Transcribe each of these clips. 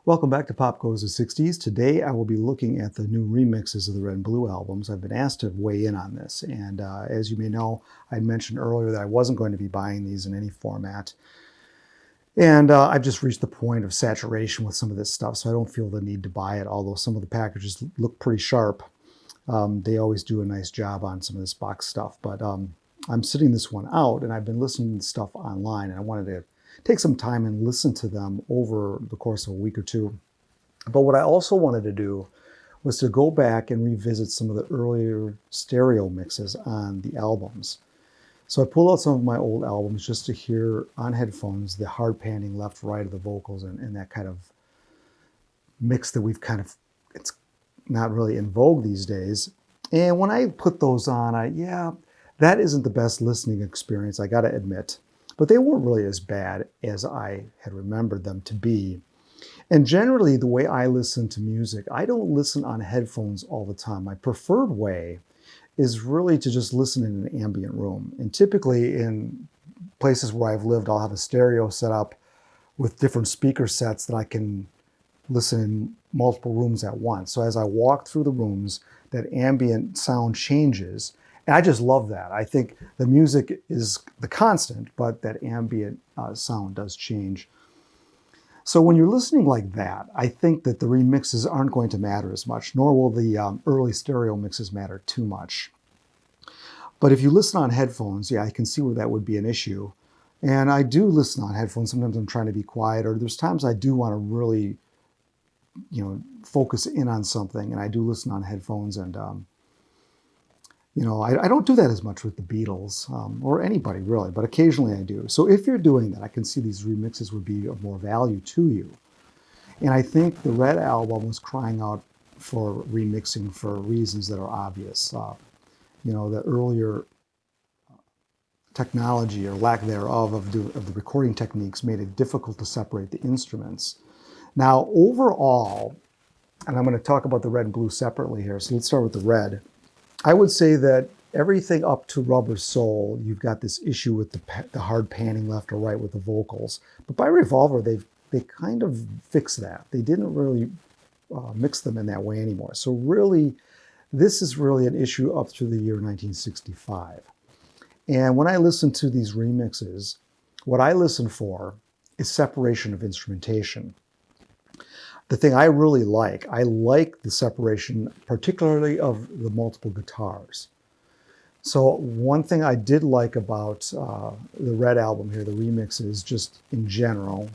Welcome back to Pop Goes the 60s. Today I will be looking at the new remixes of the Red and Blue albums. I've been asked to weigh in on this, and as you may know, I mentioned earlier that I wasn't going to be buying these in any format. And I've just reached the point of saturation with some of this stuff, so I don't feel the need to buy it, although some of the packages look pretty sharp. They always do a nice job on some of this box stuff, but I'm sitting this one out, and I've been listening to stuff online, and I wanted to take some time and listen to them over the course of a week or two. But what I also wanted to do was to go back and revisit some of the earlier stereo mixes on the albums. So I pulled out some of my old albums just to hear on headphones the hard panning left, right of the vocals and that kind of mix that it's not really in vogue these days. And when I put those on, that isn't the best listening experience, I gotta admit. But they weren't really as bad as I had remembered them to be. And generally, the way I listen to music, I don't listen on headphones all the time. My preferred way is really to just listen in an ambient room. And typically in places where I've lived, I'll have a stereo set up with different speaker sets that I can listen in multiple rooms at once. So as I walk through the rooms, that ambient sound changes. And I just love that. I think the music is the constant, but that ambient sound does change. So when you're listening like that, I think that the remixes aren't going to matter as much, nor will the early stereo mixes matter too much. But if you listen on headphones, I can see where that would be an issue. And I do listen on headphones. Sometimes I'm trying to be quiet, or there's times I do want to really, focus in on something, and I do listen on headphones. And I don't do that as much with the Beatles or anybody really, but occasionally I do. So if you're doing that, I can see these remixes would be of more value to you. And I think the Red album was crying out for remixing for reasons that are obvious. The earlier technology or lack thereof of the recording techniques made it difficult to separate the instruments. Now overall, and I'm going to talk about the Red and Blue separately here, so let's start with the Red. I would say that everything up to Rubber Soul, you've got this issue with the hard panning left or right with the vocals. But by Revolver, they kind of fixed that. They didn't really mix them in that way anymore. So really, this is really an issue up through the year 1965. And when I listen to these remixes, what I listen for is separation of instrumentation. The thing I really I like the separation, particularly of the multiple guitars. So one thing I did like about the Red album here, the remixes, just in general,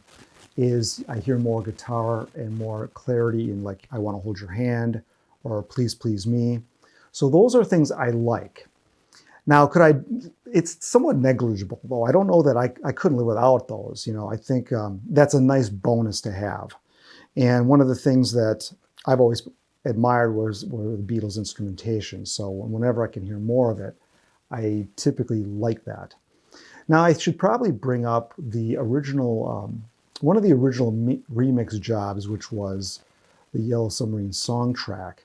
is I hear more guitar and more clarity in like, I Want to Hold Your Hand, or Please Please Me. So those are things I like. Now, it's somewhat negligible, though. I don't know that I couldn't live without those. I think that's a nice bonus to have. And one of the things that I've always admired were the Beatles instrumentation. So whenever I can hear more of it, I typically like that. Now I should probably bring up the original, one of the original remix jobs, which was the Yellow Submarine song track.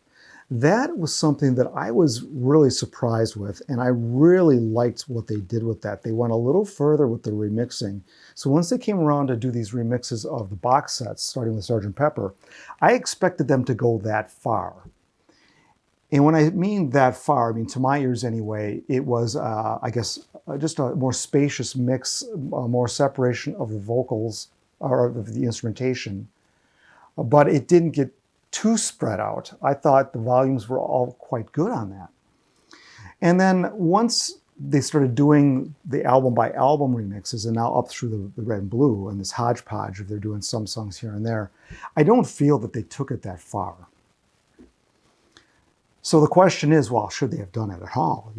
That was something that I was really surprised with, and I really liked what they did with that. They went a little further with the remixing. So once they came around to do these remixes of the box sets, starting with Sgt. Pepper, I expected them to go that far. And when I mean that far, I mean to my ears anyway, it was, just a more spacious mix, more separation of the vocals, or of the instrumentation. But it didn't get too spread out. I thought the volumes were all quite good on that. And then once they started doing the album by album remixes, and now up through the Red and Blue and this hodgepodge of they're doing some songs here and there, I don't feel that they took it that far. So the question is, well, should they have done it at all,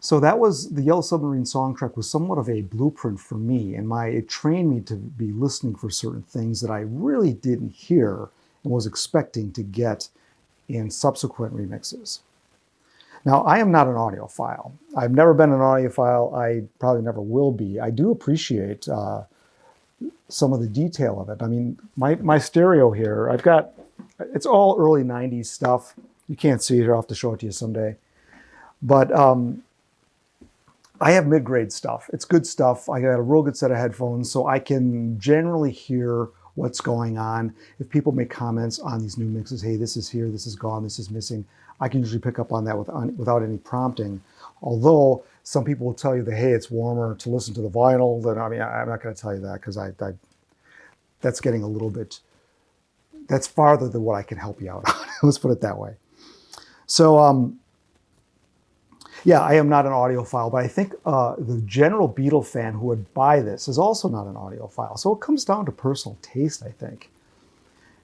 So that was, the Yellow Submarine song track was somewhat of a blueprint for me, and it trained me to be listening for certain things that I really didn't hear and was expecting to get in subsequent remixes. Now, I am not an audiophile. I've never been an audiophile. I probably never will be. I do appreciate some of the detail of it. I mean, my stereo here, it's all early 90s stuff. You can't see it. I'll have to show it to you someday. But I have mid-grade stuff. It's good stuff. I got a real good set of headphones, so I can generally hear what's going on. If people make comments on these new mixes, hey, this is here, this is gone, this is missing, I can usually pick up on that without any prompting. Although some people will tell you that, hey, it's warmer to listen to the vinyl. Then I mean, I'm not going to tell you that because that's getting a little bit, that's farther than what I can help you out on. Let's put it that way. So, yeah, I am not an audiophile, but I think the general Beatle fan who would buy this is also not an audiophile. So it comes down to personal taste, I think.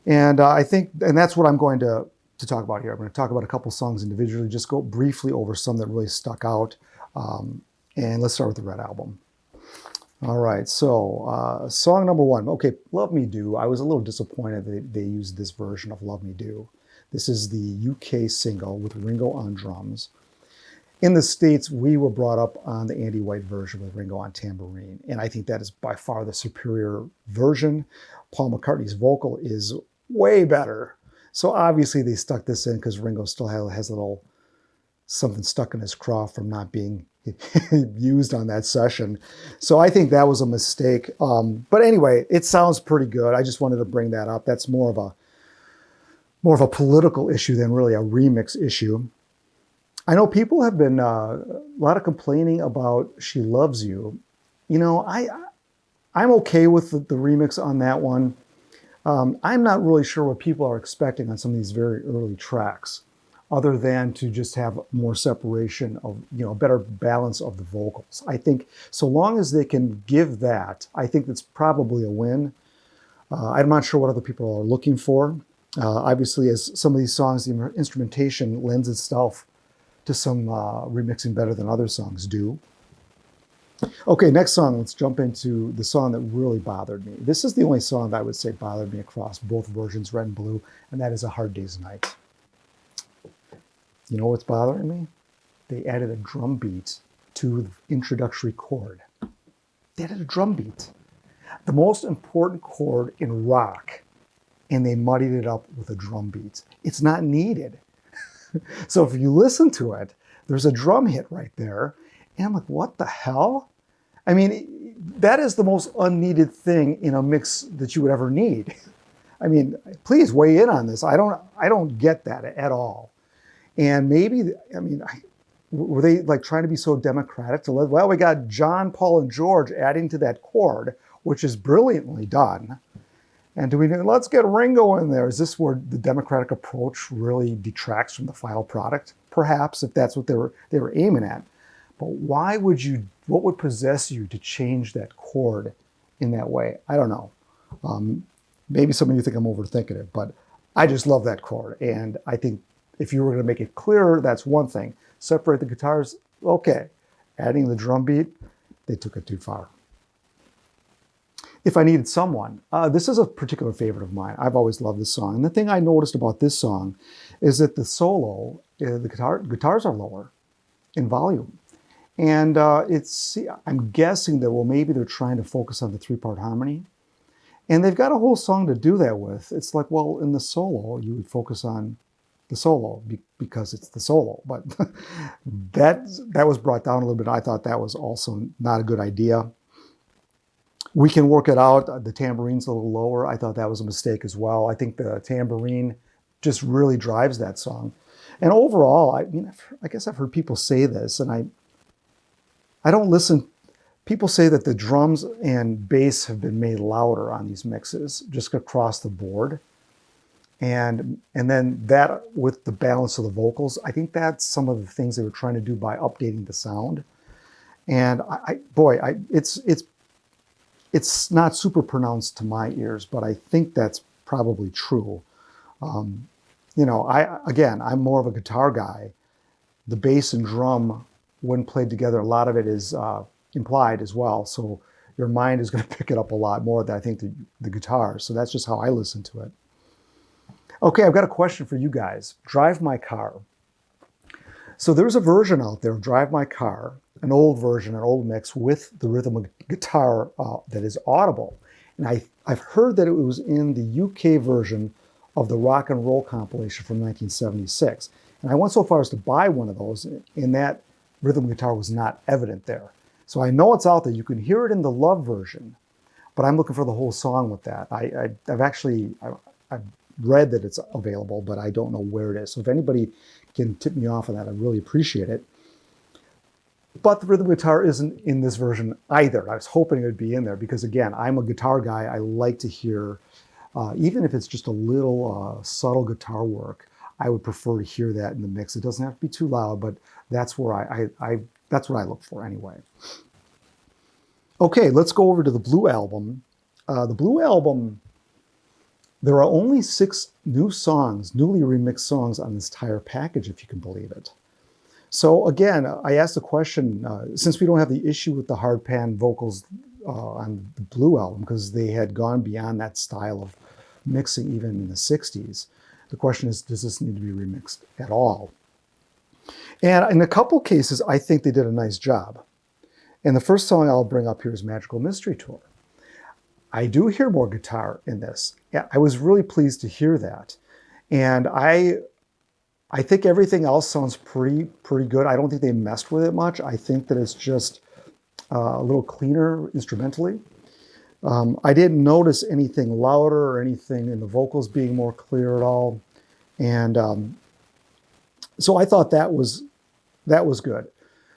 And I think, and that's what I'm going to talk about here. I'm going to talk about a couple songs individually, just go briefly over some that really stuck out. And let's start with the Red album. All right, so song number one. Okay, Love Me Do. I was a little disappointed that they used this version of Love Me Do. This is the UK single with Ringo on drums. In the States, we were brought up on the Andy White version with Ringo on tambourine, and I think that is by far the superior version. Paul McCartney's vocal is way better. So obviously they stuck this in because Ringo still has a little something stuck in his craw from not being used on that session. So I think that was a mistake. But anyway, it sounds pretty good. I just wanted to bring that up. That's more of a political issue than really a remix issue. I know people have been a lot of complaining about She Loves You. You know, I'm okay with the remix on that one. I'm not really sure what people are expecting on some of these very early tracks, other than to just have more separation of, a better balance of the vocals. I think so long as they can give that, I think that's probably a win. I'm not sure what other people are looking for. Obviously, as some of these songs, the instrumentation lends itself to some remixing better than other songs do. Okay, next song, let's jump into the song that really bothered me. This is the only song that I would say bothered me across both versions, Red and Blue, and that is A Hard Day's Night. You know what's bothering me? They added a drum beat to the introductory chord. They added a drum beat. The most important chord in rock, and they muddied it up with a drum beat. It's not needed. So if you listen to it, there's a drum hit right there. And I'm like, what the hell? I mean, that is the most unneeded thing in a mix that you would ever need. I mean, please weigh in on this. I don't get that at all. And maybe, were they like trying to be so democratic to let, well, we got John, Paul, and George adding to that chord, which is brilliantly done. And let's get Ringo in there. Is this where the democratic approach really detracts from the final product? Perhaps, if that's what they were aiming at. But what would possess you to change that chord in that way? I don't know. Maybe some of you think I'm overthinking it, but I just love that chord. And I think if you were going to make it clearer, that's one thing. Separate the guitars, okay. Adding the drum beat, they took it too far. If I Needed Someone, this is a particular favorite of mine. I've always loved this song. And the thing I noticed about this song is that the solo, the guitars are lower in volume. And I'm guessing that, well, maybe they're trying to focus on the three-part harmony. And they've got a whole song to do that with. It's like, well, in the solo, you would focus on the solo because it's the solo. But that was brought down a little bit. I thought that was also not a good idea. We Can Work It Out. The tambourine's a little lower. I thought that was a mistake as well. I think the tambourine just really drives that song. And overall, I guess I've heard people say this, and I don't listen. People say that the drums and bass have been made louder on these mixes, just across the board. And then that with the balance of the vocals, I think that's some of the things they were trying to do by updating the sound. And it's not super pronounced to my ears, but I think that's probably true. I'm more of a guitar guy. The bass and drum, when played together, a lot of it is implied as well. So your mind is going to pick it up a lot more than I think the guitar. So that's just how I listen to it. Okay, I've got a question for you guys. Drive My Car. So there's a version out there of Drive My Car, an old version, an old mix with the rhythm guitar that is audible. And I've heard that it was in the UK version of the Rock and Roll compilation from 1976. And I went so far as to buy one of those, and that rhythm guitar was not evident there. So I know it's out there. You can hear it in the Love version, but I'm looking for the whole song with that. I've read that it's available, but I don't know where it is. So if anybody can tip me off on that, I'd really appreciate it. But the rhythm guitar isn't in this version either. I was hoping it would be in there because, again, I'm a guitar guy. I like to hear, even if it's just a little subtle guitar work, I would prefer to hear that in the mix. It doesn't have to be too loud, but that's where that's what I look for anyway. Okay, let's go over to the Blue album. The Blue album, there are only 6 new songs, newly remixed songs on this entire package, if you can believe it. So again, I asked the question, since we don't have the issue with the hard pan vocals on the Blue album, because they had gone beyond that style of mixing even in the 60s, the question is, does this need to be remixed at all? And in a couple cases, I think they did a nice job. And the first song I'll bring up here is Magical Mystery Tour. I do hear more guitar in this. I was really pleased to hear that. And I think everything else sounds pretty good. I don't think they messed with it much. I think that it's just a little cleaner instrumentally. I didn't notice anything louder or anything in the vocals being more clear at all. And so I thought that was good.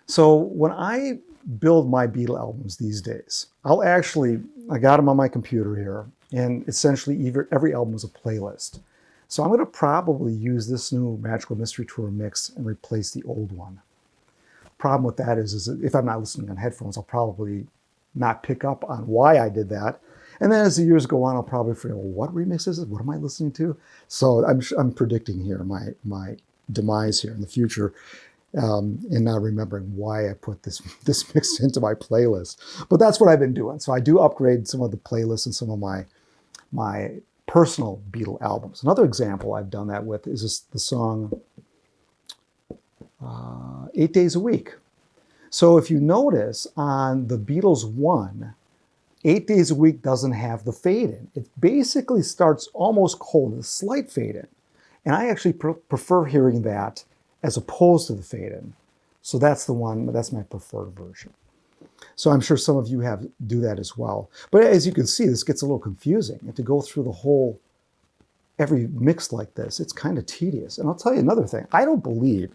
So when I build my Beatle albums these days, I got them on my computer here, and essentially every album is a playlist. So I'm going to probably use this new Magical Mystery Tour mix and replace the old one. Problem with that is if I'm not listening on headphones, I'll probably not pick up on why I did that. And then as the years go on, I'll probably figure, well, what remix is it? What am I listening to? So I'm predicting here my demise here in the future, and not remembering why I put this mix into my playlist. But that's what I've been doing. So I do upgrade some of the playlists and some of my personal Beatle albums. Another example I've done that with is the song 8 Days a Week. So if you notice on the Beatles 1, 8 Days a Week doesn't have the fade in. It basically starts almost cold, a slight fade in. And I actually prefer hearing that as opposed to the fade in. So that's my preferred version. So I'm sure some of you do that as well. But as you can see, this gets a little confusing. You have to go through every mix like this. It's kind of tedious. And I'll tell you another thing. I don't believe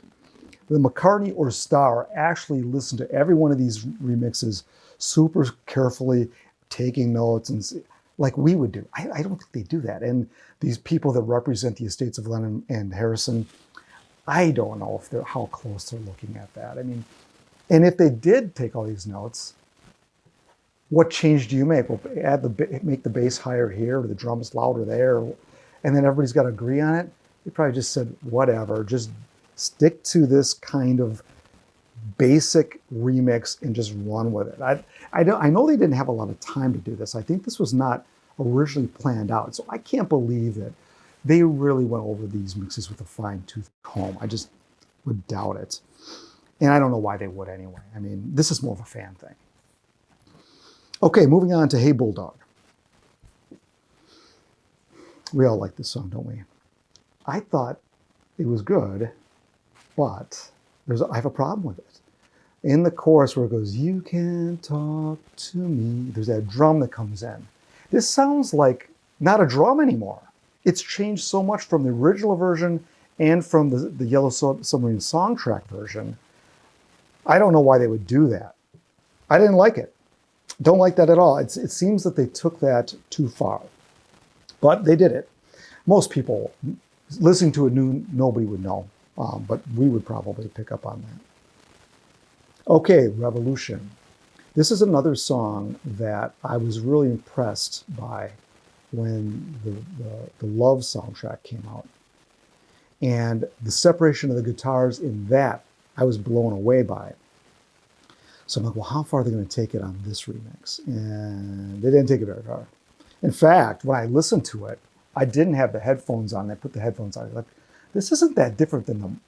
that McCartney or Starr actually listened to every one of these remixes super carefully, taking notes and like we would do. I don't think they do that. And these people that represent the estates of Lennon and Harrison, I don't know how close they're looking at that. I mean, and if they did take all these notes, what change do you make? Well, make the bass higher here, or the drums louder there, and then everybody's got to agree on it. They probably just said, whatever, just stick to this kind of basic remix and just run with it. I know they didn't have a lot of time to do this. I think this was not originally planned out. So I can't believe that they really went over these mixes with a fine-tooth comb. I just would doubt it. And I don't know why they would anyway. I mean, this is more of a fan thing. Okay, moving on to Hey Bulldog. We all like this song, don't we? I thought it was good, but I have a problem with it. In the chorus where it goes, you can talk to me, there's that drum that comes in. This sounds like not a drum anymore. It's changed so much from the original version and from the Yellow Submarine Songtrack version. I don't know why they would do that. I didn't like it. Don't like that at all. It seems that they took that too far. But they did it. Most people, listening to it, nobody would know. But we would probably pick up on that. Okay, Revolution. This is another song that I was really impressed by when the Love soundtrack came out. And the separation of the guitars in that, I was blown away by it. So I'm like, well, how far are they going to take it on this remix? And they didn't take it very far. In fact, when I listened to it, I didn't have the headphones on. I put the headphones on. Like, this isn't that different than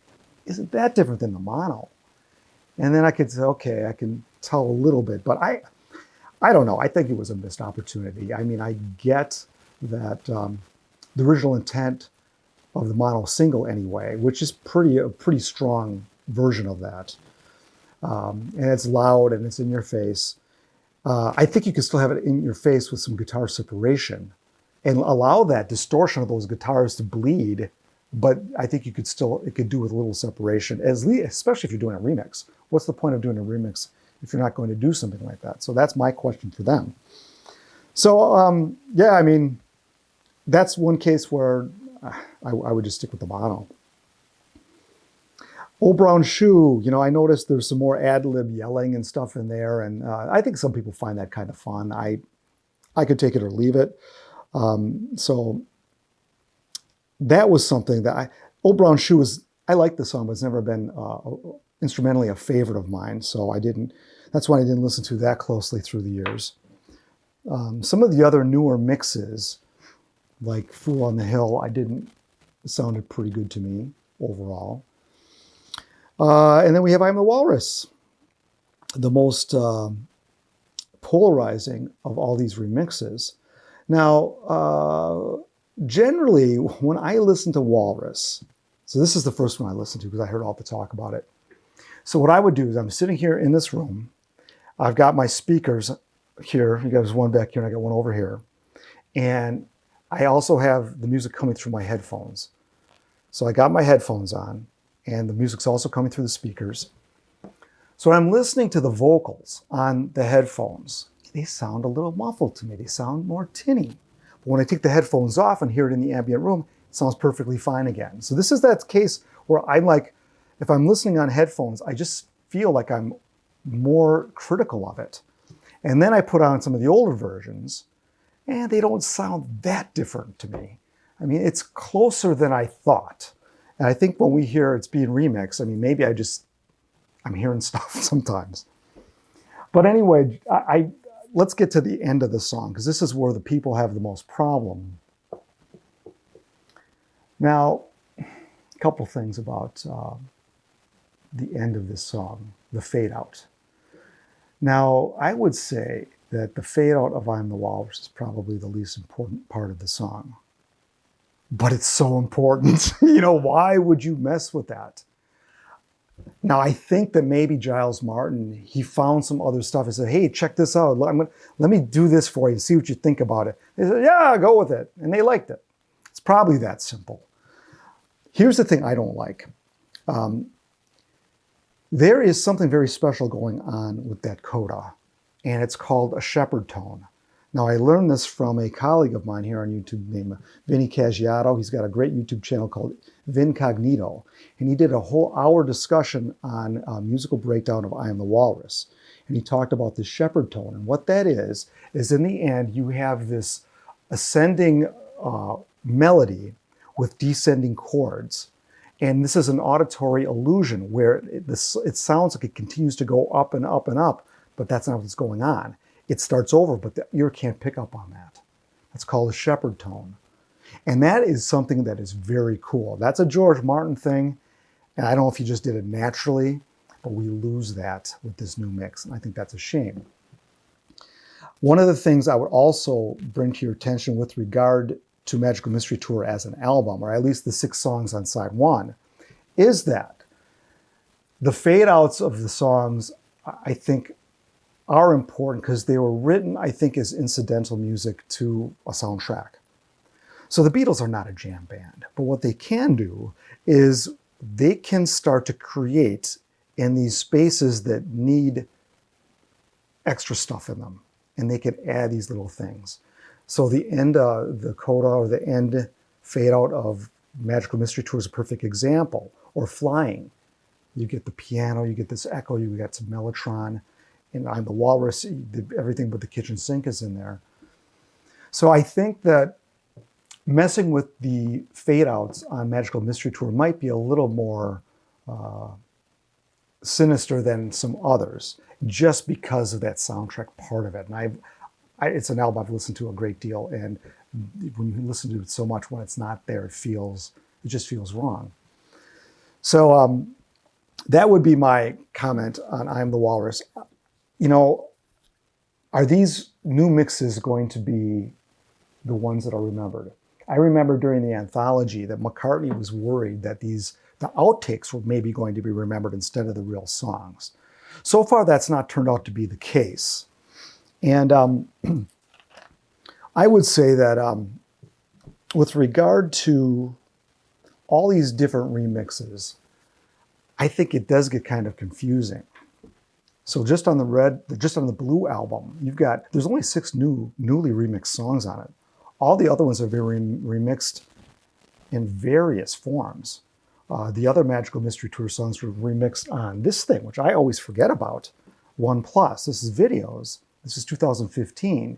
the mono. And then I could say, okay, I can tell a little bit, but I don't know. I think it was a missed opportunity. I mean, I get that the original intent of the mono single anyway, which is a pretty strong version of that. And it's loud and it's in your face. I think you can still have it in your face with some guitar separation and allow that distortion of those guitars to bleed. But I think it could do with a little separation, especially if you're doing a remix. What's the point of doing a remix if you're not going to do something like that? So that's my question for them. So yeah, I mean, that's one case where I would just stick with the mono. Old Brown Shoe, you know, I noticed there's some more ad-lib yelling and stuff in there, and I think some people find that kind of fun. I could take it or leave it. So that was something that Old Brown Shoe I like the song, but it's never been instrumentally a favorite of mine, so that's why I didn't listen to that closely through the years. Some of the other newer mixes, like Fool on the Hill, it sounded pretty good to me overall. And then we have I'm the Walrus, the most polarizing of all these remixes. Now, generally, when I listen to Walrus, so this is the first one I listened to because I heard all the talk about it. So what I would do is I'm sitting here in this room. I've got my speakers here. You got one back here and I got one over here. And I also have the music coming through my headphones. So I got my headphones on and the music's also coming through the speakers. So I'm listening to the vocals on the headphones. They sound a little muffled to me. They sound more tinny. But when I take the headphones off and hear it in the ambient room, it sounds perfectly fine again. So this is that case where I'm like, if I'm listening on headphones, I just feel like I'm more critical of it. And then I put on some of the older versions, and they don't sound that different to me. I mean, it's closer than I thought. And I think when we hear it's being remixed, I mean, maybe I'm hearing stuff sometimes. But anyway, let's get to the end of the song, because this is where the people have the most problem. Now, a couple things about the end of this song, the fade out. Now, I would say that the fade out of I'm the Walrus is probably the least important part of the song. But it's so important. You know, why would you mess with that? Now, I think that maybe Giles Martin, he found some other stuff and said, hey, check this out. Let me do this for you, see what you think about it. They said, yeah, go with it. And they liked it. It's probably that simple. Here's the thing I don't like. There is something very special going on with that coda, and it's called a shepherd tone. Now, I learned this from a colleague of mine here on YouTube named Vinny Caggiato. He's got a great YouTube channel called Vincognito, and he did a whole hour discussion on musical breakdown of I Am the Walrus. And he talked about the shepherd tone, and what that is in the end, you have this ascending melody with descending chords. And this is an auditory illusion where it sounds like it continues to go up and up and up, but that's not what's going on. It starts over, but the ear can't pick up on that. That's called a shepherd tone. And that is something that is very cool. That's a George Martin thing, and I don't know if he just did it naturally, but we lose that with this new mix, and I think that's a shame. One of the things I would also bring to your attention with regard to Magical Mystery Tour as an album, or at least the 6 songs on side 1, is that the fade outs of the songs, I think, are important because they were written, I think, as incidental music to a soundtrack. So the Beatles are not a jam band, but what they can do is they can start to create in these spaces that need extra stuff in them, and they can add these little things. So the end, the coda or the end fade out of Magical Mystery Tour is a perfect example. Or Flying. You get the piano, you get this echo, you get some mellotron. And I'm the Walrus, everything but the kitchen sink is in there. So I think that messing with the fade outs on Magical Mystery Tour might be a little more sinister than some others, just because of that soundtrack part of it. And it's an album I've listened to a great deal, and when you listen to it so much, when it's not there, it just feels wrong. So that would be my comment on I'm the Walrus. You know, are these new mixes going to be the ones that are remembered? I remember during the anthology that McCartney was worried that the outtakes were maybe going to be remembered instead of the real songs. So far, that's not turned out to be the case. And I would say that with regard to all these different remixes, I think it does get kind of confusing. So just on the Blue album, there's only 6 newly remixed songs on it. All the other ones have been remixed in various forms. The other Magical Mystery Tour songs were remixed on this thing, which I always forget about, OnePlus. This is videos. This is 2015.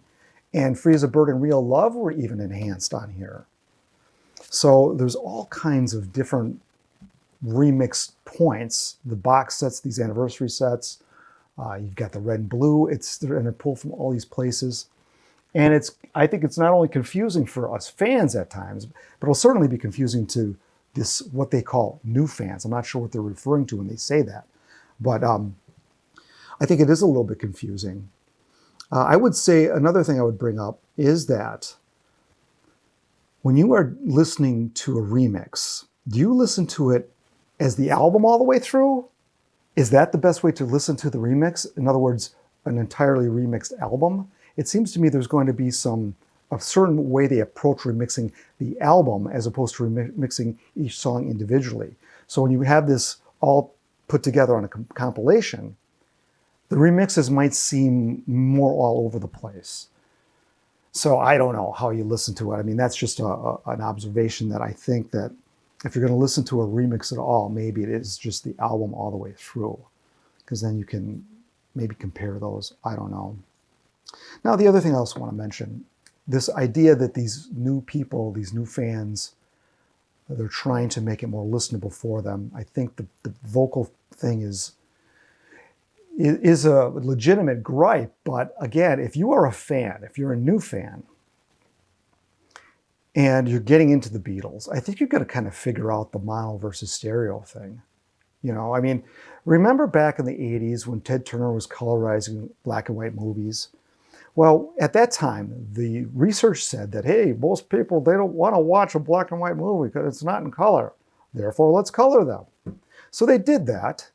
And Free as a Bird and Real Love were even enhanced on here. So there's all kinds of different remixed points. The box sets, these anniversary sets. You've got the Red and Blue. They're pulled from all these places. And I think it's not only confusing for us fans at times, but it'll certainly be confusing to what they call new fans. I'm not sure what they're referring to when they say that. But I think it is a little bit confusing. I would say another thing I would bring up is that when you are listening to a remix, do you listen to it as the album all the way through? Is that the best way to listen to the remix? In other words, an entirely remixed album? It seems to me there's going to be a certain way they approach remixing the album as opposed to remixing each song individually. So when you have this all put together on a compilation, the remixes might seem more all over the place. So I don't know how you listen to it. I mean, that's just an observation that I think that if you're going to listen to a remix at all, maybe it is just the album all the way through, because then you can maybe compare those. I don't know. Now, the other thing I also want to mention, this idea that these new people, these new fans, they're trying to make it more listenable for them. I think the vocal thing is a legitimate gripe, but again, if you are a fan, if you're a new fan, and you're getting into the Beatles, I think you've got to kind of figure out the mono versus stereo thing. You know, I mean, remember back in the 80s when Ted Turner was colorizing black and white movies? Well, at that time, the research said that, hey, most people, they don't want to watch a black and white movie because it's not in color. Therefore, let's color them. So they did that.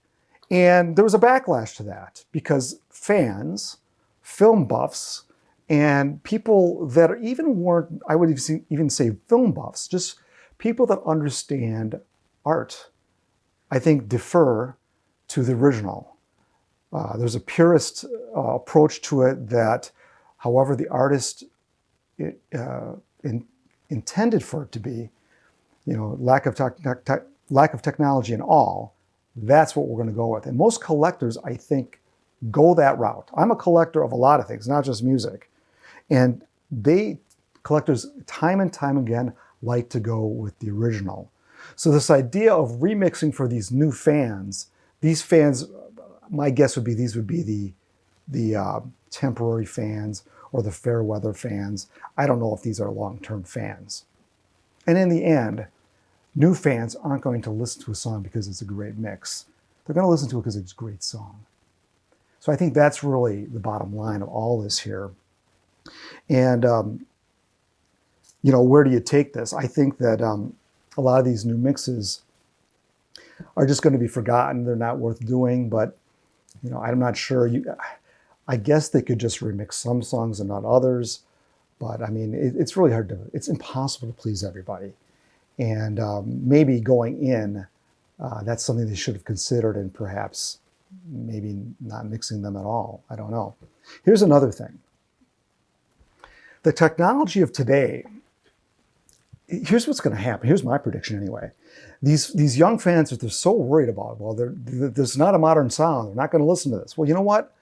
And there was a backlash to that because fans, film buffs, and people that weren't, I would even say film buffs, just people that understand art, I think defer to the original. There's a purist approach to it that, however the artist intended for it to be, you know, lack of technology and all, that's what we're going to go with. And most collectors, I think, go that route. I'm a collector of a lot of things, not just music. And collectors, time and time again, like to go with the original. So this idea of remixing for these new fans, my guess would be these would be the temporary fans or the fair weather fans. I don't know if these are long-term fans. And in the end, new fans aren't going to listen to a song because it's a great mix. They're going to listen to it because it's a great song. So I think that's really the bottom line of all this here. And, you know, where do you take this? I think that a lot of these new mixes are just going to be forgotten. They're not worth doing, but, you know, I'm not sure. I guess they could just remix some songs and not others. But, I mean, it's really it's impossible to please everybody. And maybe going in, that's something they should have considered and perhaps maybe not mixing them at all. I don't know. Here's another thing. The technology of today, here's what's going to happen. Here's my prediction anyway. These young fans that they're so worried about, well, there's not a modern sound. They're not going to listen to this. Well, you know what?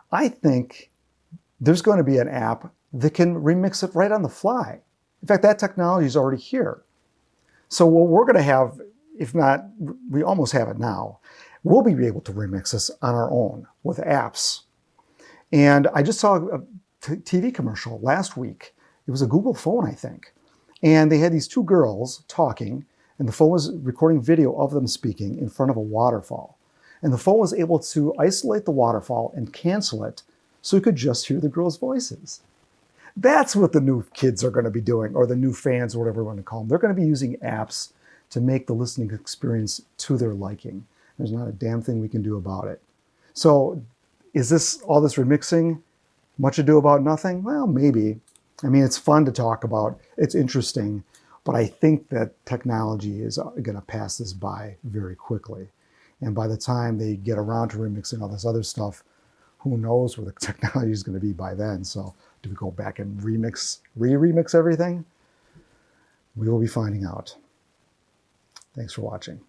I think there's going to be an app that can remix it right on the fly. In fact, that technology is already here. So what we're going to have, if not, we almost have it now, we'll be able to remix this on our own with apps. And I just saw a TV commercial last week. It was a Google phone, I think. And they had these two girls talking, and the phone was recording video of them speaking in front of a waterfall. And the phone was able to isolate the waterfall and cancel it so you could just hear the girls' voices. That's what the new kids are going to be doing, or the new fans, or whatever we want to call them. They're going to be using apps to make the listening experience to their liking. There's not a damn thing we can do about it. So is all this remixing? Much ado about nothing? Well, maybe. I mean, it's fun to talk about. It's interesting. But I think that technology is going to pass this by very quickly. And by the time they get around to remixing all this other stuff, who knows where the technology is going to be by then. So do we go back and re-remix everything? We will be finding out. Thanks for watching.